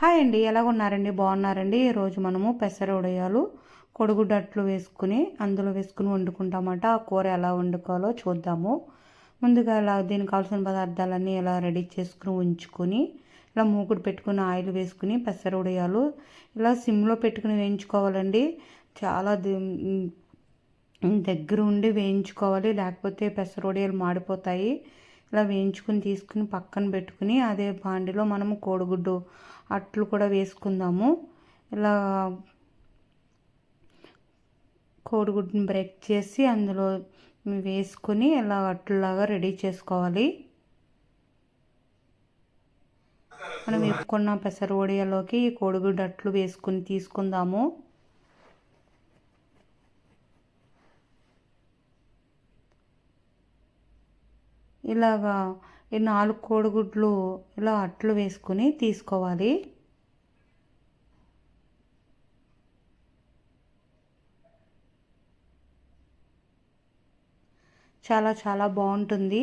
Hi అండి, ఎలాగున్నారండి? బాగున్నారండి? ఈరోజు మనము పెసర ఉడయాలు కొడుగుడ్డు అట్లు వేసుకుని అందులో వేసుకుని వండుకుంటామట. ఆ కూర ఎలా వండుకోవాలో చూద్దాము. ముందుగా దీనికి కావాల్సిన పదార్థాలన్నీ ఇలా రెడీ చేసుకుని ఉంచుకొని ఇలా మూకుడు పెట్టుకుని ఆయిల్ వేసుకుని పెసర ఉడయాలు ఇలా సిమ్లో పెట్టుకుని వేయించుకోవాలండి. చాలా దగ్గర ఉండి వేయించుకోవాలి, లేకపోతే పెసర ఉడయాలు మాడిపోతాయి. ఇలా వేయించుకుని తీసుకుని పక్కన పెట్టుకుని అదే బాండిలో మనము కోడిగుడ్డు అట్లు కూడా వేసుకుందాము. ఇలా కోడిగుడ్డుని బ్రేక్ చేసి అందులో వేసుకుని ఇలా అట్లులాగా రెడీ చేసుకోవాలి. మనం వేపుకున్న పెసర వడియాలోకి కోడిగుడ్డు అట్లు వేసుకుని తీసుకుందాము. ఇలాగా ఈ 4 కోడిగుడ్లు ఇలా అట్లు వేసుకుని తీసుకోవాలి. చాలా చాలా బాగుంటుంది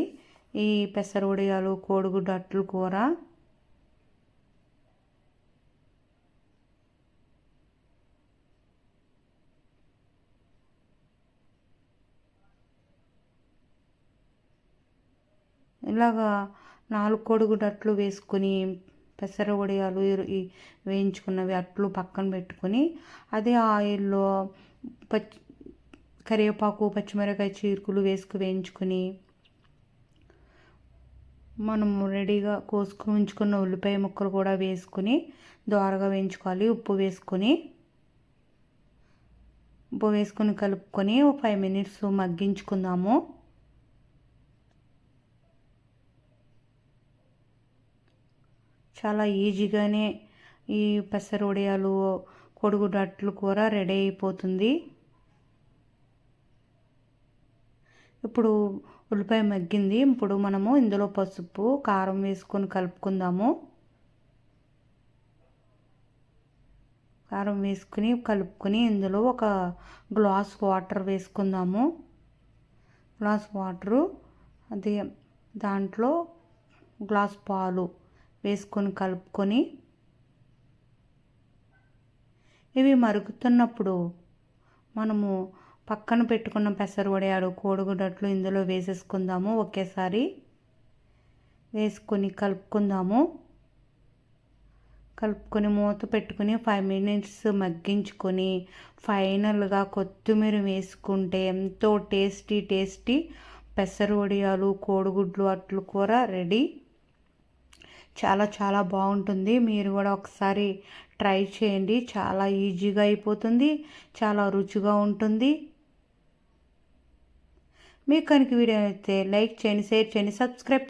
ఈ పెసర వడియాలు కోడిగుడ్డు అట్లు కూర. ఇలాగా 4 కోడిగుడ్డు అట్లు వేసుకుని పెసర వడియాలు వేయించుకున్నవి అట్లు పక్కన పెట్టుకుని అదే ఆయిల్లో కరివేపాకు పచ్చిమిరపకాయ చీరుకులు వేయించుకుని మనము రెడీగా కోసుకుని ఉంచుకున్న ఉల్లిపాయ ముక్కలు కూడా వేసుకుని దోరగా వేయించుకోవాలి. ఉప్పు వేసుకుని కలుపుకొని 5 మినిట్స్ మగ్గించుకుందాము. చాలా ఈజీగానే ఈ పెసర వడియాలు కోడిగుడ్డు అట్లు కూర రెడీ అయిపోతుంది. ఇప్పుడు ఉల్లిపాయ మగ్గింది. ఇప్పుడు మనము ఇందులో పసుపు కారం వేసుకొని కలుపుకుందాము. కారం వేసుకుని కలుపుకొని ఇందులో ఒక గ్లాస్ వాటర్ వేసుకుందాము. గ్లాస్ వాటరు అది దాంట్లో గ్లాస్ పాలు వేసుకొని కలుపుకొని ఇవి మరుగుతున్నప్పుడు మనము పక్కన పెట్టుకున్న పెసర వడియాలు కోడిగుడ్డట్లు ఇందులో వేసేసుకుందాము. ఒకేసారి వేసుకొని కలుపుకొని మూత పెట్టుకుని 5 మినిట్స్ మగ్గించుకొని ఫైనల్గా కొత్తిమీర వేసుకుంటే ఎంతో టేస్టీ పెసర వడియాలు కోడిగుడ్లు అట్లు కూర రెడీ. చాలా చాలా బాగుంటుంది. మీరు కూడా ఒకసారి ట్రై చేయండి. చాలా ఈజీగా అయిపోతుంది, చాలా రుచిగా ఉంటుంది. మీకు కనుక వీడియో అయితే లైక్ చేయండి, షేర్ చేయండి, సబ్స్క్రైబ్